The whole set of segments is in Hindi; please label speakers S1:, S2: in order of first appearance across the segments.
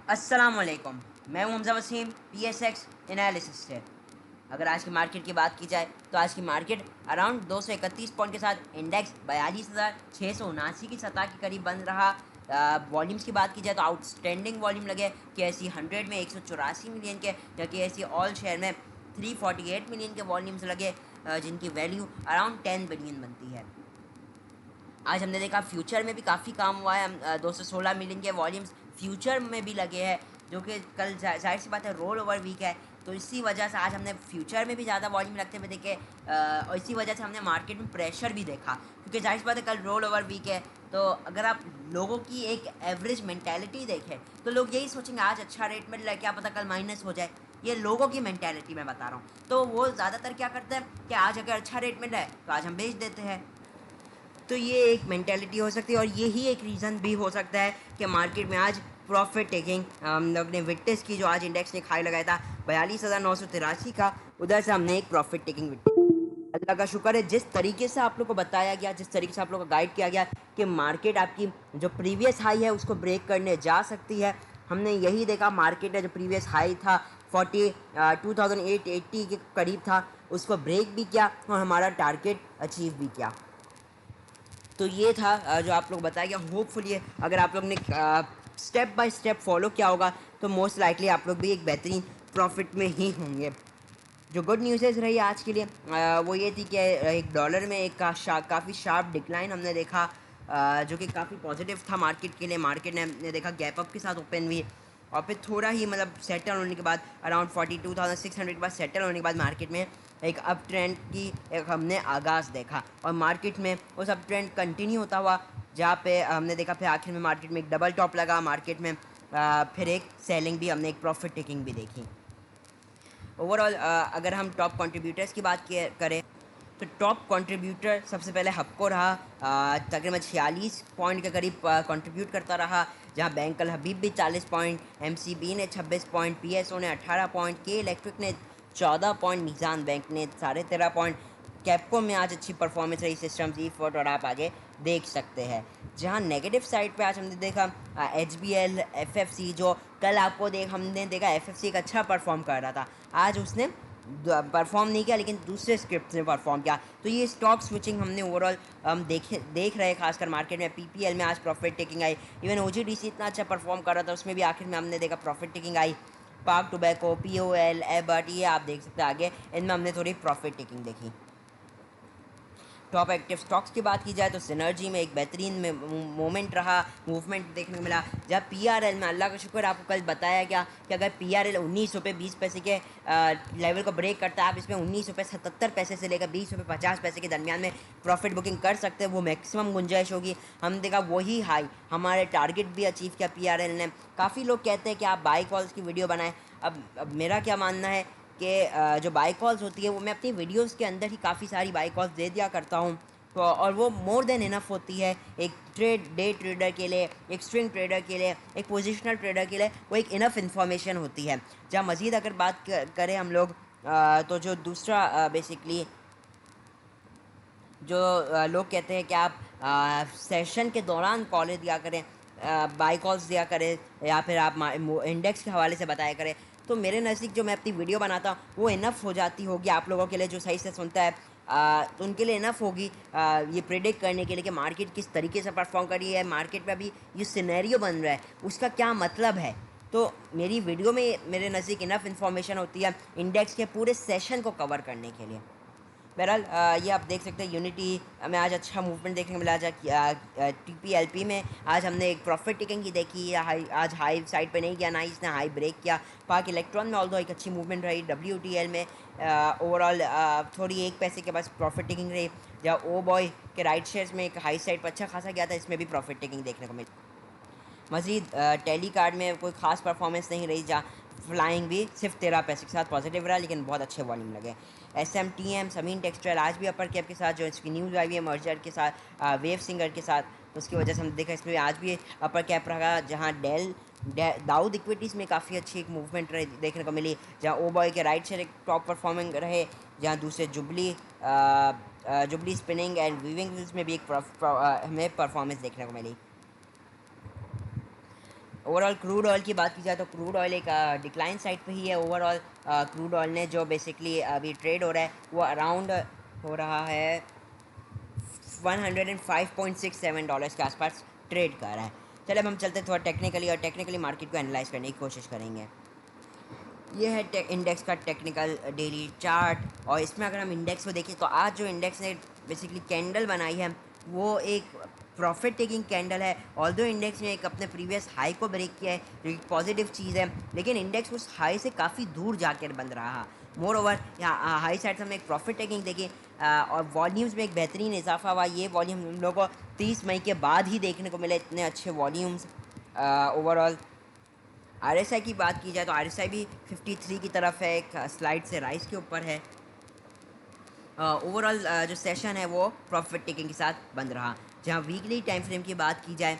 S1: अस्सलामुअलैकुम। मैं हूं हमज़ा वसीम, PSX एनालिसिस से। अगर आज की मार्केट की बात की जाए तो आज की मार्केट अराउंड 231 पॉइंट के साथ इंडेक्स 42,679 की सतह के करीब बंद रहा। वॉल्यूम्स की बात की जाए तो आउटस्टैंडिंग वॉल्यूम लगे KSE 100 में 184 मिलियन के, या KSE ऑल शेयर में 348 मिलियन के वॉल्यूम्स लगे, जिनकी वैल्यू अराउंड 10 बिलियन बनती है। आज हमने देखा फ्यूचर में भी काफ़ी काम हुआ है। 216 मिलियन के वॉल्यूम्स फ्यूचर में भी लगे हैं, जो कि कल जाहिर सी बात है रोल ओवर वीक है, तो इसी वजह से आज हमने फ्यूचर में भी ज़्यादा वॉल्यूम लगते हुए देखे, और इसी वजह से हमने मार्केट में प्रेशर भी देखा, क्योंकि जाहिर सी बात है कल रोल ओवर वीक है। तो अगर आप लोगों की एक एवरेज मैंटेलिटी देखें तो लोग यही सोचेंगे आज अच्छा रेट मिल रहा है, क्या पता कल माइनस हो जाए। ये लोगों की मैंटेलिटी मैं बता रहा हूँ। तो वो ज़्यादातर क्या करते हैं कि आज अगर अच्छा रेट मिल रहा है तो आज हम बेच देते हैं। तो ये एक मेंटेलिटी हो सकती है, और यही एक रीज़न भी हो सकता है कि मार्केट में आज प्रॉफिट टेकिंग अपने विटनेस की, जो आज इंडेक्स ने खाई लगाया था 42,983 का, उधर से हमने एक प्रॉफिट टेकिंग विटनेस। अल्लाह का शुक्र है, जिस तरीके से आप लोग को बताया गया, जिस तरीके से आप लोग को गाइड किया गया कि मार्केट आपकी जो प्रीवियस हाई है उसको ब्रेक करने जा सकती है, हमने यही देखा। मार्केट ने जो प्रीवियस हाई था 2880 के करीब था, उसको ब्रेक भी किया और हमारा टारगेट अचीव भी किया। तो ये था जो आप लोग बताया गया। होपफुली अगर आप लोग ने स्टेप बाय स्टेप फॉलो किया होगा तो मोस्ट लाइकली आप लोग भी एक बेहतरीन प्रॉफिट में ही होंगे। जो गुड न्यूज़ रही आज के लिए वो ये थी कि एक डॉलर में एक काफ़ी शार्प डिक्लाइन हमने देखा, जो कि काफ़ी पॉजिटिव था मार्केट के लिए। मार्केट ने देखा गैप अप के साथ ओपन हुई, और फिर थोड़ा ही मतलब सेटल होने के बाद अराउंड 42,600 के बाद सेटल होने के बाद मार्केट में एक अप ट्रेंड की एक हमने आगाज़ देखा, और मार्केट में उस अप ट्रेंड कंटिन्यू होता हुआ, जहाँ पे हमने देखा फिर आखिर में मार्केट में एक डबल टॉप लगा मार्केट में, फिर एक सेलिंग भी, हमने एक प्रॉफिट टेकिंग भी देखी। ओवरऑल अगर हम टॉप कंट्रीब्यूटर्स की बात करें तो टॉप कंट्रीब्यूटर सबसे पहले हबको रहा, तकरीबन 46 पॉइंट के करीब कंट्रीब्यूट करता रहा, जहां बैंक अल हबीब भी 40 पॉइंट, MCB ने 26 पॉइंट, PSO ने 18 पॉइंट, के इलेक्ट्रिक ने 14 पॉइंट, मीज़ान बैंक ने 13.5 पॉइंट। कैपको में आज अच्छी परफॉर्मेंस रही, सिस्टम जी फोर्ट, और आप आगे देख सकते हैं। जहां नेगेटिव साइड पे आज हमने देखा HBL, FFC, जो कल आपको हमने देखा FFC एक अच्छा परफॉर्म कर रहा था, आज उसने परफॉर्म नहीं किया, लेकिन दूसरे स्क्रिप्ट ने परफॉर्म किया। तो ये स्टॉक स्विचिंग हमने ओवरऑल देख रहे हैं, खासकर मार्केट में। PPL में आज प्रॉफिट टेकिंग आई। इवन OGDC इतना अच्छा परफॉर्म कर रहा था, उसमें भी आखिर में हमने देखा प्रॉफिट टेकिंग आई। पार्क टोबैको, POL, एबर्ट, ये आप देख सकते हैं आगे, इनमें हमने थोड़ी प्रॉफिट टेकिंग देखी। टॉप एक्टिव स्टॉक्स की बात की जाए तो सिनर्जी में एक बेहतरीन मोमेंट रहा, मूवमेंट देखने को मिला। जब PRL में अल्लाह का शुक्र आपको कल बताया गया कि अगर PRL 19 रुपये 20 पैसे के लेवल को ब्रेक करता है, आप इसमें 19 रुपये 77 पैसे से लेकर 20 रुपये 50 पैसे के दरमियान में प्रॉफिट बुकिंग कर सकते हैं। वो मैक्सिमम गुंजाइश होगी। हम देखा वही हाई, हमारे टारगेट भी अचीव किया PRL ने। काफ़ी लोग कहते हैं कि आप बाई कॉल्स की वीडियो बनाएं। अब मेरा क्या मानना है कि जो बाई कॉल्स होती है वो मैं अपनी वीडियोस के अंदर ही काफ़ी सारी बाई कॉल्स दे दिया करता हूँ, तो और वो मोर देन इनफ होती है एक डे ट्रेडर के लिए, एक स्विंग ट्रेडर के लिए, एक पोजिशनल ट्रेडर के लिए। वो एक इनफ इन्फॉर्मेशन होती है। जहाँ मज़ीद अगर बात करें हम लोग, तो जो दूसरा बेसिकली जो लोग कहते हैं कि आप सेशन के दौरान कॉलेज दिया करें, बाई कॉल्स दिया करें, या फिर आप इंडेक्स के हवाले से बताया करें, तो मेरे नज़दीक जो मैं अपनी वीडियो बनाता हूँ वो इनफ हो जाती होगी आप लोगों के लिए, जो सही से सुनता है। तो उनके लिए इनफ होगी ये प्रिडिक्ट करने के लिए कि मार्केट किस तरीके से परफॉर्म कर रही है, मार्केट में अभी ये सिनेरियो बन रहा है उसका क्या मतलब है। तो मेरी वीडियो में मेरे नज़दीक इनफ इन्फॉर्मेशन होती है इंडेक्स के पूरे सेशन को कवर करने के लिए। बहरहाल ये आप देख सकते हैं यूनिटी में आज अच्छा मूवमेंट देखने को मिला। TPLP में आज हमने एक प्रॉफिट टेकिंग की देखी, आज हाई साइड पे नहीं गया, ना इसने हाई ब्रेक किया। पाक इलेक्ट्रॉन में ऑल्दो एक अच्छी मूवमेंट रही। WTL में ओवरऑल थोड़ी 1 पैसे के पास प्रॉफिट टेकिंग रही। जहाँ ओ बॉय के राइट शेयर्स में एक हाई साइड पर अच्छा खासा गया था, इसमें भी प्रॉफिट टेकिंग देखने को मिली। मज़ीद टेली कार्ड में कोई ख़ास परफॉर्मेंस नहीं रही, जहाँ फ्लाइंग भी सिर्फ 13 पैसे के साथ पॉजिटिव रहा, लेकिन बहुत अच्छे वॉल्यूम लगे। SMTM समीन टेक्सटाइल आज भी अपर कैप के साथ, जो इसकी न्यूज़ आई हुई है मर्जर के साथ, वेव सिंगर के साथ, तो उसकी वजह से हम देखा इसमें आज भी अपर कैप रहा। जहाँ दाऊद इक्विटीज़ में काफ़ी अच्छी एक मूवमेंट देखने को मिली, जहाँ ओ बॉय के राइट शेयर एक टॉप परफॉर्मिंग रहे, जहाँ दूसरे जुबली स्पिनिंग एंड वीविंग में भी एक हमें परफॉर्मेंस देखने को मिली। ओवरऑल क्रूड ऑयल की बात की जाए तो क्रूड ऑयल एक डिक्लाइन साइड पे ही है। ओवरऑल क्रूड ऑयल ने जो बेसिकली अभी ट्रेड हो रहा है वो अराउंड हो रहा है $105.67 के आसपास ट्रेड कर रहा है। चले अब हम चलते थोड़ा टेक्निकली, और टेक्निकली मार्केट को एनालाइज करने की कोशिश करेंगे। ये है इंडेक्स का टेक्निकल डेली चार्ट, और इसमें अगर हम इंडेक्स को देखें तो आज जो इंडेक्स ने बेसिकली कैंडल बनाई है वो एक प्रॉफिट टेकिंग कैंडल है। ऑल्दो इंडेक्स ने एक अपने प्रीवियस हाई को ब्रेक किया है जो एक पॉजिटिव चीज़ है, लेकिन इंडेक्स उस हाई से काफ़ी दूर जाकर बंद रहा। मोर ओवर यहाँ हाई साइड से हमने एक प्रॉफिट टेकिंग देखी, और वॉल्यूम्स में एक बेहतरीन इजाफा हुआ। ये वॉल्यूम हम लोगों को 30 मई के बाद ही देखने को मिले, इतने अच्छे वॉल्यूम्स। ओवरऑल आरएसआई की बात की जाए तो आरएसआई भी 53 की तरफ है, एक स्लाइड से राइस के ऊपर है। ओवरऑल जो सेशन है वो प्रॉफिट टेकिंग के साथ बंद रहा। जहाँ वीकली टाइम फ्रेम की बात की जाए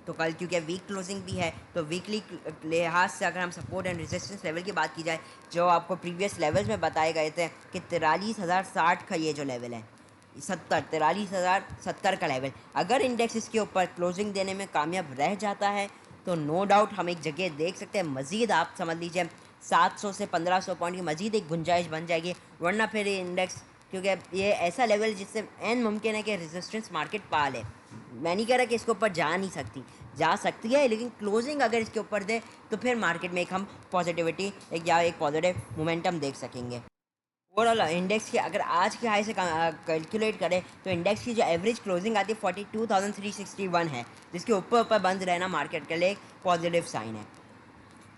S1: तो कल क्योंकि वीक क्लोजिंग भी है तो वीकली लिहाज से अगर हम सपोर्ट एंड रेजिस्टेंस लेवल की बात की जाए, जो आपको प्रीवियस लेवल्स में बताए गए थे कि 43,060 का ये जो लेवल है, 43,070 का लेवल, अगर इंडेक्स इसके ऊपर क्लोजिंग देने में कामयाब रह जाता है तो नो डाउट हम एक जगह देख सकते हैं मज़ीद, आप समझ लीजिए 700 से 1500 पॉइंट की मज़ीद एक गुंजाइश बन जाएगी। वरना फिर ये इंडेक्स, क्योंकि ये ऐसा लेवल जिससे एन मुमकिन है कि रेजिस्टेंस मार्केट पा ले। मैं नहीं कह रहा कि इसके ऊपर जा नहीं सकती, जा सकती है, लेकिन क्लोजिंग अगर इसके ऊपर दे तो फिर मार्केट में एक हम पॉजिटिविटी या एक पॉजिटिव मोमेंटम देख सकेंगे। ओवरऑल इंडेक्स की अगर आज के हाई से कैलकुलेट करें तो इंडेक्स की जो एवरेज क्लोजिंग आती है 42,361 है, जिसके ऊपर ऊपर बंद रहना मार्केट के लिए एक पॉजिटिव साइन है।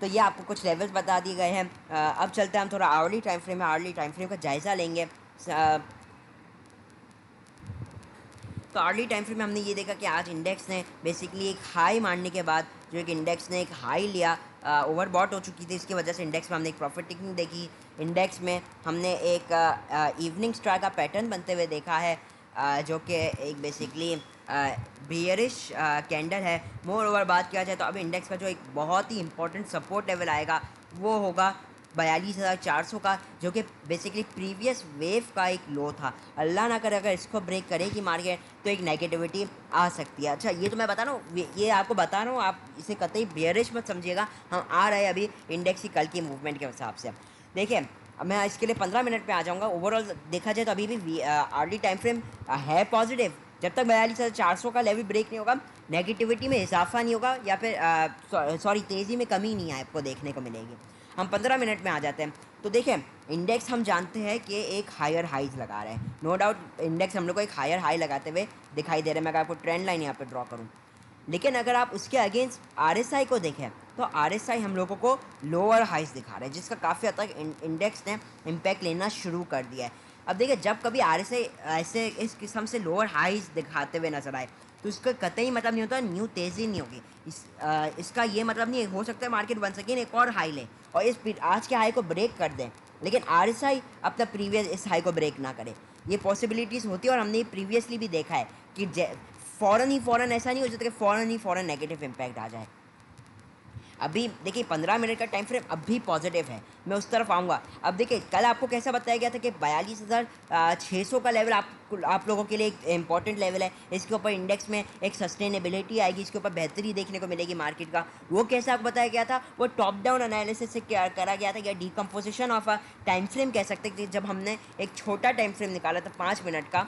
S1: तो ये आपको कुछ लेवल्स बता दिए गए हैं। अब चलते हैं हम थोड़ा आवरली टाइम फ्रेम में, आवरली टाइम फ्रेम का जायज़ा लेंगे। तो अर्ली टाइम फ्रेम में हमने ये देखा कि आज इंडेक्स ने बेसिकली एक हाई मारने के बाद जो एक इंडेक्स ने एक हाई लिया, ओवरबॉट हो चुकी थी, इसकी वजह से इंडेक्स में हमने एक प्रॉफिट टेकिंग देखी। इंडेक्स में हमने एक इवनिंग स्टार का पैटर्न बनते हुए देखा है, जो कि एक बेसिकली बियरिश कैंडल है। मोर ओवर बात किया जाए तो अब इंडेक्स का जो एक बहुत ही इंपॉर्टेंट सपोर्ट लेवल आएगा वो होगा 42,400 का, जो कि बेसिकली प्रीवियस वेव का एक लो था। अल्लाह ना करे अगर इसको ब्रेक करेगी मार्केट तो एक नेगेटिविटी आ सकती है। अच्छा, ये तो मैं बता रहा हूँ, ये आपको बता रहा हूँ, आप इसे कतई बेयरिश मत समझिएगा। हम आ रहे हैं अभी इंडेक्स की कल की मूवमेंट के हिसाब से। देखिए, अब मैं इसके लिए 15 मिनट पे आ जाऊँगा। ओवरऑल देखा जाए तो अभी भी अर्ली टाइम फ्रेम है पॉजिटिव। जब तक 42,400 का लेवल ब्रेक नहीं होगा, नेगेटिविटी में इजाफा नहीं होगा, या फिर सॉरी तेज़ी में कमी नहीं है आपको देखने को मिलेगी। हम 15 मिनट में आ जाते हैं। तो देखें, इंडेक्स हम जानते हैं कि एक हायर हाइज लगा रहे हैं, नो डाउट इंडेक्स हम लोग को एक हायर हाई लगाते हुए दिखाई दे रहा है। मैं अगर आपको ट्रेंड लाइन यहाँ पे ड्रॉ करूँ, लेकिन अगर आप उसके अगेंस्ट आरएसआई को देखें तो आरएसआई हम लोगों को लोअर हाइज दिखा रहा है, जिसका काफ़ी हद तक इंडेक्स ने इम्पैक्ट लेना शुरू कर दिया है। अब देखिए, जब कभी आरएसआई ऐसे इस किस्म से लोअर हाइज दिखाते हुए नजर आए तो इसका कतई मतलब नहीं होता न्यू तेज़ी नहीं होगी। इसका ये मतलब नहीं हो सकता है मार्केट वन सेकेंड एक और हाई ले और इस आज के हाई को ब्रेक कर दें, लेकिन आरएसआई अपना प्रीवियस इस हाई को ब्रेक ना करे। ये पॉसिबिलिटीज़ होती है, और हमने प्रीवियसली भी देखा है कि फ़ौरन ऐसा नहीं हो जाता कि फ़ौरन नेगेटिव इम्पैक्ट आ जाए। अभी देखिए 15 मिनट का टाइम फ्रेम अब भी पॉजिटिव है, मैं उस तरफ आऊँगा। अब देखिए, कल आपको कैसा बताया गया था कि 42,600 का लेवल आप लोगों के लिए एक इंपॉर्टेंट लेवल है। इसके ऊपर इंडेक्स में एक सस्टेनेबिलिटी आएगी, इसके ऊपर बेहतरी देखने को मिलेगी मार्केट का। वो कैसे आपको बताया गया था? वो टॉप डाउन एनालिसिस से करा गया था, या decomposition of a time frame कह सकते थे। जब हमने एक छोटा टाइम फ्रेम निकाला था 5 मिनट का,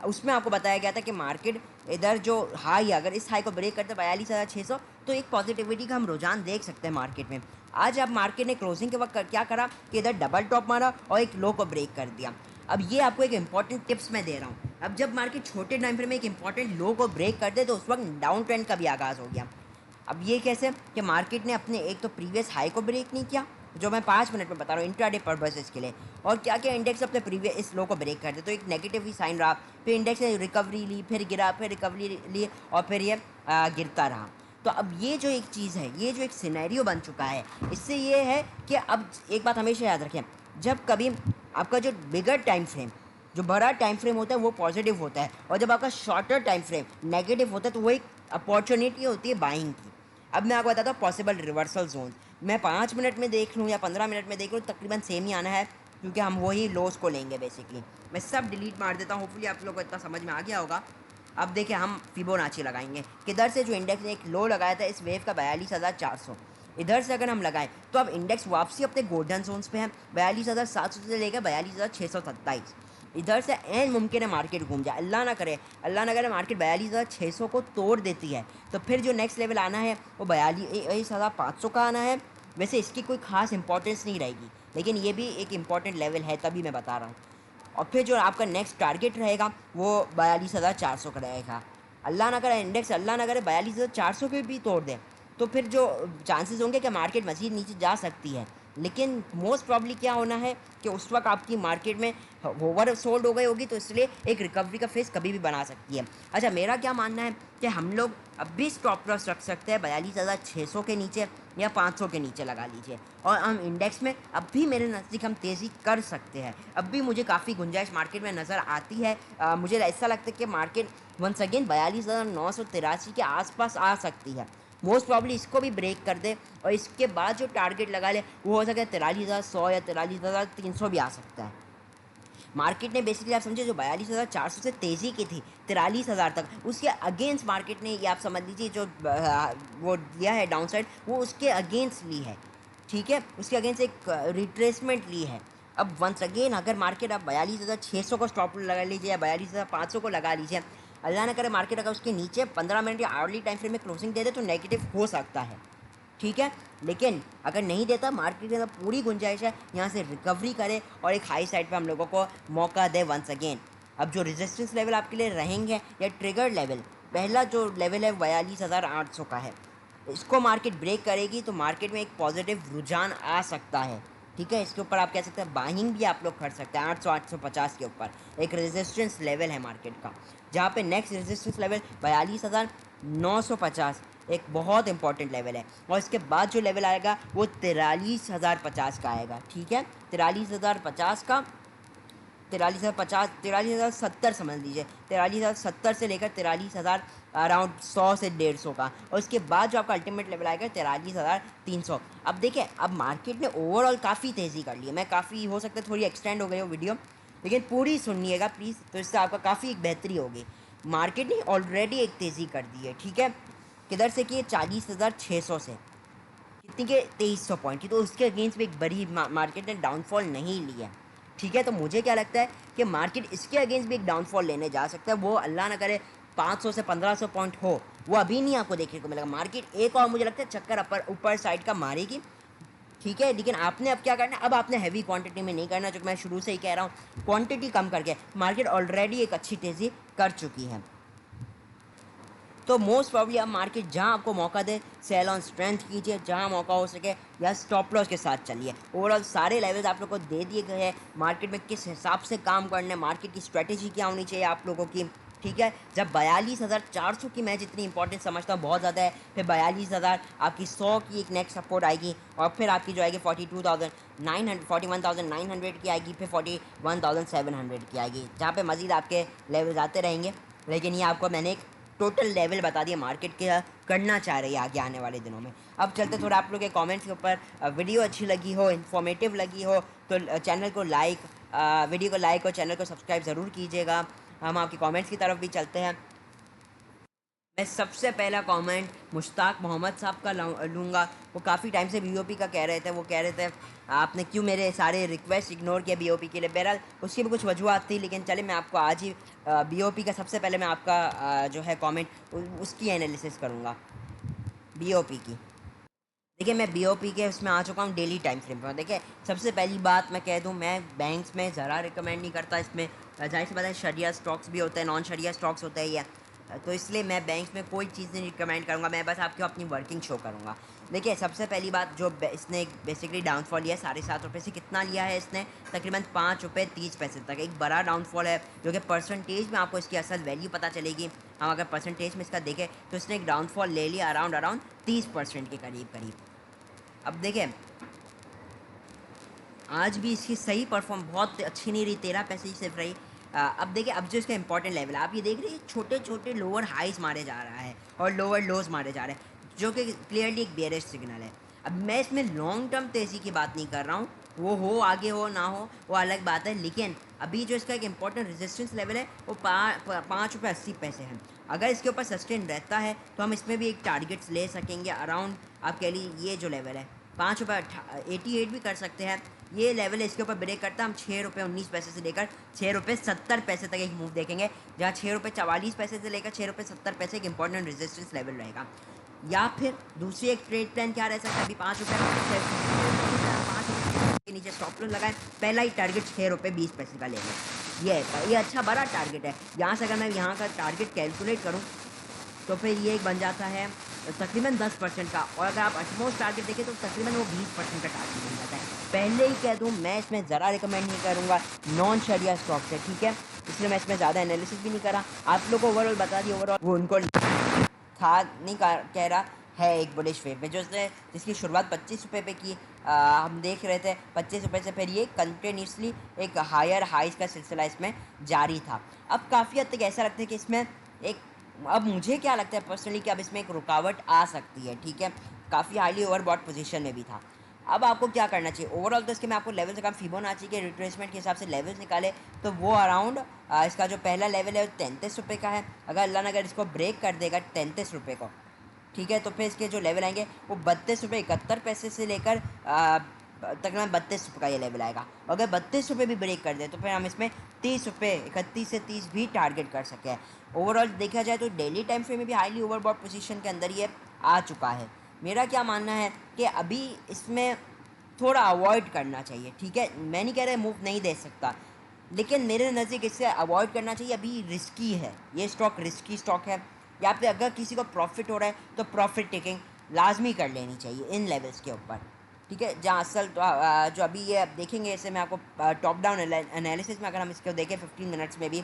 S1: उसमें आपको बताया गया था कि मार्केट इधर जो हाई, अगर इस हाई को ब्रेक करते 42,600 तो एक पॉजिटिविटी का हम रुझान देख सकते हैं मार्केट में। आज अब मार्केट ने क्लोजिंग के वक्त क्या करा कि इधर डबल टॉप मारा और एक लो को ब्रेक कर दिया। अब ये आपको एक इंपॉर्टेंट टिप्स मैं दे रहा हूँ। अब जब मार्केट छोटे टाइम फ्रेम में एक इंपॉर्टेंट लो को ब्रेक कर दे तो उस वक्त डाउन ट्रेंड का भी आगाज़ हो गया। अब ये कैसे कि मार्केट ने अपने एक तो प्रीवियस हाई को ब्रेक नहीं किया, जो मैं 5 मिनट में बता रहा हूँ इंट्राडे पर्पसेस के लिए, और क्या क्या इंडेक्स अपने प्रीवियस इस लो को ब्रेक कर दे तो एक नेगेटिव ही साइन रहा। फिर इंडेक्स ने रिकवरी ली, फिर गिरा, फिर रिकवरी ली, और फिर ये गिरता रहा। तो अब ये जो एक चीज़ है, ये जो एक सिनेरियो बन चुका है, इससे ये है कि अब एक बात हमेशा याद रखें, जब कभी आपका जो बिगर टाइम फ्रेम, जो बड़ा टाइम फ्रेम होता है वो पॉजिटिव होता है, और जब आपका शॉर्टर टाइम फ्रेम नेगेटिव होता है तो वो एक अपॉर्चुनिटी होती है बाइंग की। अब मैं आपको बताता हूँ पॉसिबल रिवर्सल जोन। मैं 5 मिनट में देख लूँ या 15 मिनट में देख लूँ, तकरीबन सेम ही आना है, क्योंकि हम वही लोस को लेंगे बेसिकली। मैं सब डिलीट मार देता हूँ, होपफुली आप लोगों को इतना समझ में आ गया होगा। अब देखिए हम फिबोनाची लगाएंगे, किधर से जो इंडेक्स ने एक लो लगाया था इस वेव का 42,400, इधर से अगर हम लगाएं तो अब इंडेक्स वापसी अपने गोल्डन जोन्स पे है 42,700 से लेकर 42,627। इधर से एन मुमकिन है मार्केट घूम जाए, अल्लाह ना करे मार्केट 42,600 को तोड़ देती है, तो फिर जो नेक्स्ट लेवल आना है वो 42,500 का आना है। वैसे इसकी कोई खास इंपॉर्टेंस नहीं रहेगी, लेकिन ये भी एक इम्पॉर्टेंट लेवल है, तभी मैं बता रहा हूँ। और फिर जो आपका नेक्स्ट टारगेट रहेगा वो 42,400 का रहेगा। अल्लाह ना करे इंडेक्स, अल्लाह ना करे 42,400 के भी तोड़ दें, तो फिर जो चांसेस होंगे कि मार्केट मज़ीद नीचे जा सकती है, लेकिन मोस्ट प्रॉब्ली क्या होना है कि उस वक्त आपकी मार्केट में ओवर सोल्ड हो गई होगी, तो इसलिए एक रिकवरी का फेस कभी भी बना सकती है। अच्छा, मेरा क्या मानना है कि हम लोग अब भी स्टॉप लॉस रख सकते हैं 42,600 के नीचे या 500 के नीचे लगा लीजिए, और हम इंडेक्स में अब भी मेरे नज़दीक हम तेज़ी कर सकते हैं। अब भी मुझे काफ़ी गुंजाइश मार्केट में नज़र आती है। मुझे ऐसा लगता है कि मार्केट वंस अगेन 42,983 के आसपास आ सकती है। मोस्ट प्रॉब्ली इसको भी ब्रेक कर दे और इसके बाद जो टारगेट लगा ले वो हो सके 43,100 या 43,300 भी आ सकता है। मार्केट ने बेसिकली आप समझे जो 42,400 से तेज़ी की थी 43,000 तक, उसके अगेंस्ट मार्केट ने, ये आप समझ लीजिए जो वो दिया है डाउन साइड वो उसके अगेंस्ट ली है, ठीक है, उसके अगेंस्ट एक रिट्रेसमेंट ली है। अब वंस अगेन अगर मार्केट आप 42,600 को स्टॉप लगा लीजिए या 42,500 को लगा लीजिए, अल्लाह ना करे मार्केट अगर उसके नीचे 15 मिनट या आवर्ली टाइम फ्रेम में क्लोजिंग दे दे तो नेगेटिव हो सकता है, ठीक है। लेकिन अगर नहीं देता, मार्केट के अंदर पूरी गुंजाइश है यहाँ से रिकवरी करे और एक हाई साइड पे हम लोगों को मौका दे वंस अगेन। अब जो रेजिस्टेंस लेवल आपके लिए रहेंगे या ट्रिगर लेवल, पहला जो लेवल है 42,800 का है, इसको मार्केट ब्रेक करेगी तो मार्केट में एक पॉजिटिव रुझान आ सकता है, ठीक है। इसके ऊपर आप कह सकते हैं बाइंग भी आप लोग कर सकते हैं 800-850 के ऊपर। एक रेजिस्टेंस लेवल है मार्केट का, जहाँ पे नेक्स्ट रेजिस्टेंस लेवल 42,950 एक बहुत इंपॉर्टेंट लेवल है, और इसके बाद जो लेवल आएगा वो 43,050 का आएगा, ठीक है। 43,050 का, 43,070 समझ लीजिए, 43,070 से लेकर 43,000 अराउंड 100 से 150 का, और उसके बाद जो आपका अल्टीमेट लेवल आएगा 43,300। अब देखिए अब मार्केट ने ओवरऑल काफ़ी तेज़ी कर ली है, मैं काफ़ी हो सकता है थोड़ी एक्सटेंड हो गई हो वीडियो, लेकिन पूरी सुनिएगा प्लीज़, तो इससे आपका काफ़ी एक बेहतरी होगी। मार्केट ने ऑलरेडी एक तेज़ी कर दी है, ठीक है, किधर से कि 40,600 से, कितनी के 2300 पॉइंट की, तो उसके अगेंस्ट भी एक बड़ी मार्केट ने डाउनफॉल नहीं ली है, ठीक है। तो मुझे क्या लगता है कि मार्केट इसके अगेंस्ट भी एक डाउनफॉल लेने जा सकता है, वो अल्लाह ना करे 500 से 1,500 पॉइंट हो, वो अभी नहीं आपको देखने को मिलेगा। मार्केट एक और मुझे लगता है चक्कर ऊपर साइड का मारेगी, ठीक है। लेकिन आपने अब क्या करना है, अब आपने हैवी क्वांटिटी में नहीं करना, जो कि मैं शुरू से ही कह रहा हूँ, क्वांटिटी कम करके। मार्केट ऑलरेडी एक अच्छी तेज़ी कर चुकी है, तो मोस्ट प्रॉब्ली अब मार्केट जहां आपको मौका दे सेल ऑन स्ट्रेंथ कीजिए, जहां मौका हो सके या स्टॉप लॉस के साथ चलिए। ओवरऑल सारे लेवल्स आप लोग को दे दिए गए हैं, मार्केट में किस हिसाब से काम करना है, मार्केट की स्ट्रेटेजी क्या होनी चाहिए आप लोगों की, ठीक है। जब 42,400 की मैं जितनी इंपॉर्टेंस समझता हूँ बहुत ज़्यादा है, फिर 42,000 आपकी 100 की एक नेक्स्ट सपोर्ट आएगी, और फिर आपकी जो आएगी 41,900 की आएगी, फिर 41,700 की आएगी, जहाँ पे मज़ीद आपके लेवल्स आते रहेंगे। लेकिन ये आपको मैंने एक टोटल लेवल बता दिया मार्केट के करना चाह रही है आगे आने वाले दिनों में। अब चलते थोड़ा आप लोग के कमेंट्स के ऊपर। वीडियो अच्छी लगी हो, इन्फॉर्मेटिव लगी हो तो चैनल को लाइक, वीडियो को लाइक और चैनल को सब्सक्राइब ज़रूर कीजिएगा। हम आपके कमेंट्स की तरफ भी चलते हैं। मैं सबसे पहला कमेंट मुश्ताक मोहम्मद साहब का लूँगा। वो काफ़ी टाइम से बीओपी का कह रहे थे, वो कह रहे थे आपने क्यों मेरे सारे रिक्वेस्ट इग्नोर किया बीओपी के लिए। बहरहाल उसकी भी कुछ वजूहत थी, लेकिन चले मैं आपको आज ही बीओपी का सबसे पहले मैं आपका जो है कमेंट उसकी एनालिसिस करूँगा बीओपी की। देखिए मैं बीओपी के उसमें आ चुका हूँ डेली टाइम फ्रेम पर। देखिए सबसे पहली बात मैं कह दूँ, मैं बैंक्स में ज़रा रिकमेंड नहीं करता। इसमें जाहिर सी बात है शरिया स्टॉक्स भी होते हैं, नॉन शरिया स्टॉक्स होते हैं, ये तो इसलिए मैं बैंक्स में कोई चीज़ नहीं रिकमेंड करूँगा। मैं बस आपको अपनी वर्किंग शो करूँगा। देखिए सबसे पहली बात, जो इसने बेसिकली डाउनफॉल लिया है 7.5 रुपये से, कितना लिया है इसने, तकरीबन 5 रुपये 30 पैसे तक, एक बड़ा डाउनफॉल है, जो कि परसेंटेज में आपको इसकी असल वैल्यू पता चलेगी। हम अगर परसेंटेज में इसका देखें तो इसने एक डाउनफॉल ले लिया अराउंड 30% के करीब। अब देखें आज भी इसकी सही परफॉर्म बहुत अच्छी नहीं रही, 13 पैसे ही सिर्फ रही। अब देखिए अब जो इसका इंपॉर्टेंट लेवल है, आप ये देख रहे हैं छोटे छोटे लोअर हाइज मारे जा रहा है और लोअर लोज मारे जा रहे हैं, जो कि क्लियरली एक बेयरिश सिग्नल है। अब मैं इसमें लॉन्ग टर्म तेज़ी की बात नहीं कर रहा हूँ, वो हो आगे हो ना हो वो अलग बात है, लेकिन अभी जो इसका एक इंपॉर्टेंट रेजिस्टेंस लेवल है वो 5 रुपये 80 पैसे है। अगर इसके ऊपर सस्टेन रहता है तो हम इसमें भी एक टारगेट्स ले सकेंगे अराउंड, आप कह लीजिए ये जो लेवल है 5 रुपये 88 भी कर सकते हैं। ये लेवल है, इसके ऊपर ब्रेक करता है हम 6 रुपये 19 पैसे से लेकर 6 रुपये 70 पैसे तक एक मूव देखेंगे, जहाँ 6 रुपये 44 पैसे से लेकर 6 रुपये 70 पैसे एक इंपॉर्टेंट रेजिस्टेंस लेवल रहेगा। या फिर दूसरी एक ट्रेड प्लान क्या रह सकता है, अभी 5 रुपये के नीचे स्टॉप लॉस लगाए, पहला ही टारगेट 6 रुपये 20 पैसे का ले लें। ये अच्छा बड़ा टारगेट है। यहाँ से अगर मैं यहाँ का टारगेट कैलकुलेट करूँ तो फिर ये एक बन जाता है तकरीबन 10% का, और अगर आप अटमोस्ट टारगेट देखें तो तकरीबन वो 20% का टारगेट बन जाता है। पहले ही कह दूँ, मैं इसमें ज़रा रिकमेंड नहीं करूँगा नॉन शरिया स्टॉक से, ठीक है, इसलिए मैं इसमें ज़्यादा एनालिसिस भी नहीं करा, आप लोग को ओवरऑल बता दी। ओवरऑल वो उनको था नहीं कह रहा है एक बुलिश वेव में, जिसकी शुरुआत 25 रुपये पे की, हम देख रहे थे 25 रुपये से, फिर ये कंटिन्यूसली एक हायर हाइज का सिलसिला इसमें जारी था। अब काफ़ी हद तक ऐसा लगता है कि इसमें एक, अब मुझे क्या लगता है पर्सनली कि अब इसमें एक रुकावट आ सकती है, ठीक है, काफ़ी हाईली ओवरबॉट पोजीशन में भी था। अब आपको क्या करना चाहिए ओवरऑल, तो इसके मैं आपको लेवल से कम फिबोनाची के रिट्रेसमेंट के हिसाब से लेवल्स निकाले तो वो अराउंड इसका जो पहला लेवल है वो 33 रुपये का है। अगर अल्लाह ने अगर इसको ब्रेक कर देगा 33 रुपये को, ठीक है, तो फिर इसके जो लेवल आएंगे वो 32 रुपये 71 पैसे से लेकर तकरीबन 32 रुपये का ये लेवल आएगा। अगर 32 रुपये भी ब्रेक कर दे तो फिर हम इसमें 30 रुपये 31 से 30 भी टारगेट कर सके हैं। ओवरऑल देखा जाए तो डेली टाइम फ्रेम में भी हाईली ओवरबॉट पोजीशन के अंदर ये आ चुका है। मेरा क्या मानना है कि अभी इसमें थोड़ा अवॉइड करना चाहिए, ठीक है, मैं नहीं कह रहा मूव नहीं दे सकता, लेकिन मेरे नज़दीक इससे अवॉइड करना चाहिए। अभी रिस्की है ये स्टॉक, रिस्की स्टॉक है। या फिर अगर किसी को प्रॉफिट हो रहा है तो प्रॉफिट टेकिंग लाजमी कर लेनी चाहिए इन लेवल्स के ऊपर, ठीक है। जहाँ असल तो जो अभी ये देखेंगे, इसे मैं आपको टॉप डाउन एनालिसिस में अगर हम इसको देखें 15 मिनट्स में भी,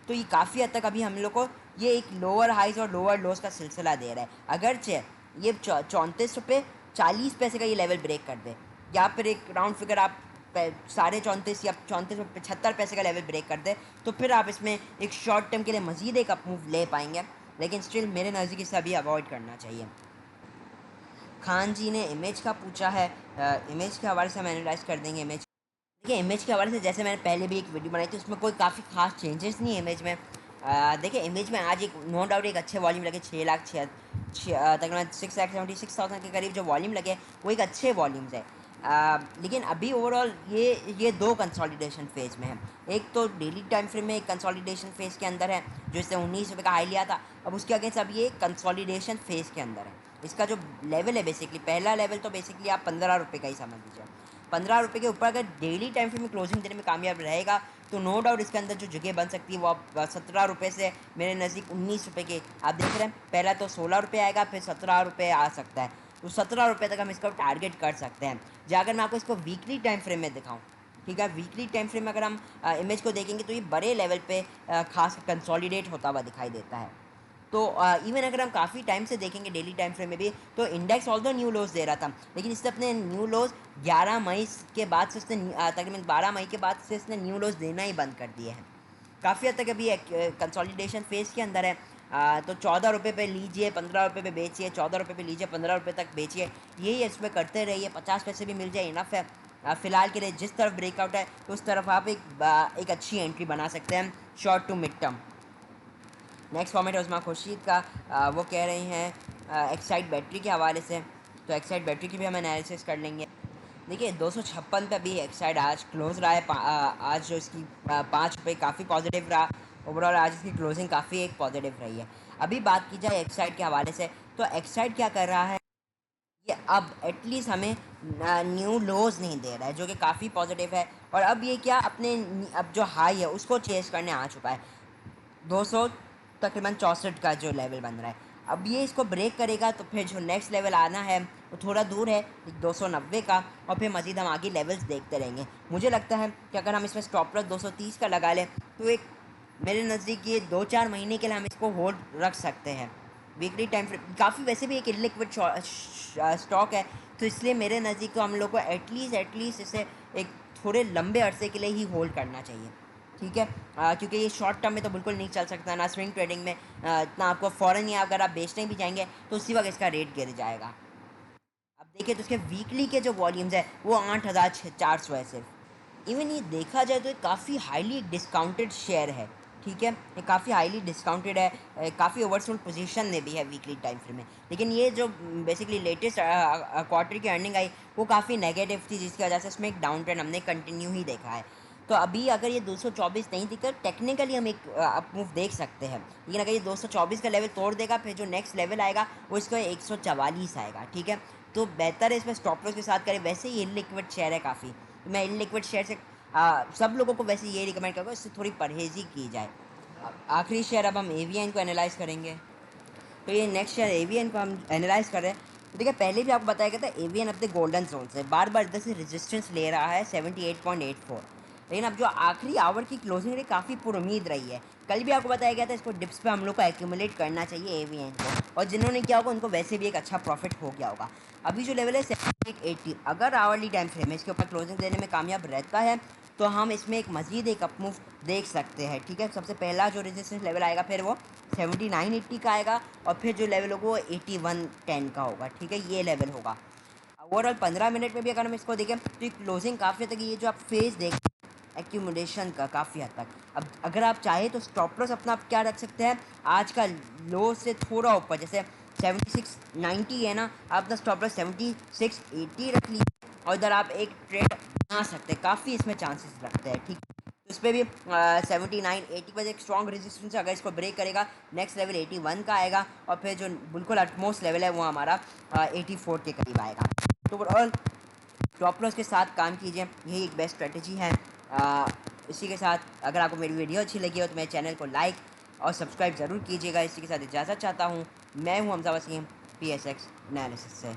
S1: तो ये काफ़ी हद तक अभी हम लोग को ये एक लोअर हाइज और लोअर लोस का सिलसिला दे रहा है। अगरचे ये 34 रुपये 40 पैसे का ये लेवल ब्रेक कर दे, या फिर एक राउंड फिगर आप 34.5 या 34 रुपये 75 पैसे का लेवल ब्रेक कर दे, तो फिर आप इसमें एक शॉर्ट टर्म के लिए मज़ीद एक अप मूव ले पाएंगे, लेकिन स्टिल मेरे नज़दीक इसे अभी अवॉइड करना चाहिए। खान जी ने इमेज का पूछा है, इमेज के हवाले से हम एनालाइज कर देंगे। इमेज देखिए, इमेज के हवाले से जैसे मैंने पहले भी एक वीडियो बनाई थी, उसमें कोई काफ़ी खास चेंजेस नहीं है इमेज में। देखिए, इमेज में आज एक नो डाउट एक अच्छे वॉल्यूम लगे, 6 लाख तकरीबन 6,76,000 के करीब जो वॉल्यूम लगे वो एक अच्छे वॉल्यूम्स है। लेकिन अभी ओवरऑल ये दो कंसोलिडेशन फेज़ में है। एक तो डेली टाइम फ्रेम में एक कंसोलिडेशन फेज़ के अंदर है जो इससे 19 रुपये का हाई लिया था, अब उसके अगेंस्ट अब ये कंसोलिडेशन फेज़ के अंदर है। इसका जो लेवल है बेसिकली, पहला लेवल तो बेसिकली आप 15 रुपये का ही समझ लीजिए। 15 रुपये के ऊपर अगर डेली टाइम फ्रेम में क्लोजिंग देने में कामयाब रहेगा तो नो डाउट इसके अंदर जो जगह बन सकती है वो आप 17 रुपये से मेरे नज़दीक 19 रुपये के आप देख रहे हैं। पहला तो 16 रुपये आएगा, फिर 17 रुपये आ सकता है, तो 17 रुपये तक हम इसको टारगेट कर सकते हैं। जो अगर मैं आपको इसको वीकली टाइम फ्रेम में दिखाऊँ, ठीक है, वीकली टाइम फ्रेम में अगर हम इमेज को देखेंगे तो ये बड़े लेवल पे खास कंसोलिडेट होता हुआ दिखाई देता है। तो इवन अगर हम काफ़ी टाइम से देखेंगे डेली टाइम फ्रेम में भी, तो इंडेक्स ऑल दो न्यू लोज दे रहा था, लेकिन इसने अपने न्यू लोज 11 मई के बाद से इसने तकरीबन 12 मई के बाद से इसने न्यू लोज देना ही बंद कर दिए हैं। काफ़ी हद तक अभी कंसोलिडेशन फेज़ के अंदर है। तो 14 रुपये पे लीजिए, 15 रुपये पे बेचिए, 14 रुपये पे लीजिए, 15 रुपये तक बेचिए, यही इसमें करते रहिए। 50 पैसे भी मिल जाए इनफ है फ़िलहाल के लिए। जिस तरफ ब्रेकआउट है उस तरफ आप एक अच्छी एंट्री बना सकते हैं short to mid term. Next comment है उस्मान खुर्शीद का, वो कह रही हैं एक्साइड बैटरी के हवाले से, तो एक्साइड बैटरी की भी हम एनालिसिस कर लेंगे। देखिए, 256 पे अभी एक्साइड आज क्लोज रहा है। आज जो इसकी 5 रुपये काफ़ी पॉजिटिव रहा। ओवरऑल आज इसकी क्लोजिंग काफ़ी एक पॉजिटिव रही है। अभी बात की जाए एक्साइड के हवाले से, तो एक्साइड क्या कर रहा है, ये अब एटलीस्ट हमें न्यू लोज नहीं दे रहा है, जो कि काफ़ी पॉजिटिव है। और अब ये क्या अपने अब जो हाई है उसको चेस करने आ चुका है। 200 तकरीबन 64 का जो लेवल बन रहा है, अब ये इसको ब्रेक करेगा तो फिर जो नेक्स्ट लेवल आना है वो थोड़ा दूर है 290 का, और फिर मज़ीद हम आगे लेवल्स देखते रहेंगे। मुझे लगता है कि अगर हम इसमें स्टॉप लॉस 230 का लगा लें तो एक मेरे नज़दीक ये 2-4 महीने के लिए हम इसको होल्ड रख सकते हैं। वीकली टाइम फ्रेम काफ़ी वैसे भी एक इलिक्विड स्टॉक है, तो इसलिए मेरे नज़दीक तो हम लोग को एटलीस्ट इसे एक थोड़े लंबे अरसे के लिए ही होल्ड करना चाहिए, ठीक है। क्योंकि ये शॉर्ट टर्म में तो बिल्कुल नहीं चल सकता ना, स्विंग ट्रेडिंग में इतना आपको फ़ौरन ही अगर आप बेचने भी जाएंगे तो उसी वक्त इसका रेट गिर जाएगा। अब देखिए तो इसके वीकली के जो वॉल्यूम्स है वो 8,400 है सिर्फ, इवन ये देखा जाए तो ये काफ़ी हाईली डिस्काउंटेड शेयर है, ठीक है। ये काफ़ी हाईली डिस्काउंटेड है, काफ़ी ओवरसोल्ड पोजीशन में भी है वीकली टाइम फ्रेम में। लेकिन ये जो बेसिकली लेटेस्ट क्वार्टर की अर्निंग आई वो काफ़ी नेगेटिव थी, जिसकी वजह से इसमें एक डाउन ट्रेंड हमने कंटिन्यू ही देखा है। तो अभी अगर ये 224 नहीं दिखता, टेक्निकली हम एक अप मूव देख सकते हैं। लेकिन अगर ये 224 का लेवल तोड़ देगा, फिर जो नेक्स्ट लेवल आएगा वो इसका 144 आएगा, ठीक है। तो बेहतर है इसमें स्टॉप लॉस के साथ करें। वैसे ही इलिक्विड शेयर है काफ़ी, तो मैं इलिक्विड शेयर से सब लोगों को वैसे ये रिकमेंड करूँगा इससे थोड़ी परहेज़ी की जाए। आखिरी शेयर अब हम एवीएन को एनालाइज़ करेंगे। तो ये नेक्स्ट शेयर एवीएन को हम एनालाइज़ कर रहे हैं। तो देखिए, पहले भी आपको बताया गया था एवीएन अपने गोल्डन जोन से बार बार इधर से रेजिस्टेंस ले रहा है 78.84। लेकिन अब जो आखिरी आवर की क्लोजिंग रही काफ़ी पुरुमीद रही है। कल भी आपको बताया गया था इसको डिप्स पे हम लोग को एक्यूमुलेट करना चाहिए एवीएन को, और जिन्होंने किया होगा उनको वैसे भी एक अच्छा प्रॉफिट हो गया होगा। अभी जो लेवल है 7880, अगर आवरली टाइम फ्रेम में इसके ऊपर क्लोजिंग देने में कामयाब रहता है तो हम इसमें एक मज़ीद एक अपमूव देख सकते हैं, ठीक है। सबसे पहला जो रेजिस्टेंस लेवल आएगा फिर वो 7980 का आएगा, और फिर जो लेवल होगा वो 8110 का होगा, ठीक है। ये लेवल होगा। ओवरऑल 15 मिनट में भी अगर हम इसको देखें तो ये क्लोजिंग काफ़ी हद तक, ये जो आप फेज देख एक्यूमुलेशन का काफ़ी हद तक। अब अगर आप चाहें तो स्टॉप लॉस अपना आप क्या रख सकते हैं, आज का लो से थोड़ा ऊपर, जैसे 7690 है ना, आप अपना स्टॉप लॉस 7680 रख लीजिए, और इधर आप एक ट्रेड बना सकते हैं। काफ़ी इसमें चांसेस रखते हैं, ठीक है। तो इस पर भी 7980 पर एक स्ट्रॉन्ग रेजिस्टेंस है। अगर इसको ब्रेक करेगा नेक्स्ट लेवल 81 का आएगा, और फिर जो बिल्कुल अटमोस्ट लेवल है वो हमारा 84 के करीब आएगा। तो ओवरऑल स्टॉप लॉस के साथ काम कीजिए, यही एक बेस्ट स्ट्रेटजी है। इसी के साथ अगर आपको मेरी वीडियो अच्छी लगी हो तो मेरे चैनल को लाइक और सब्सक्राइब ज़रूर कीजिएगा। इसी के साथ इजाज़त चाहता हूँ। मैं हूँ हमजा वसीम, PSX एनालिसिस से।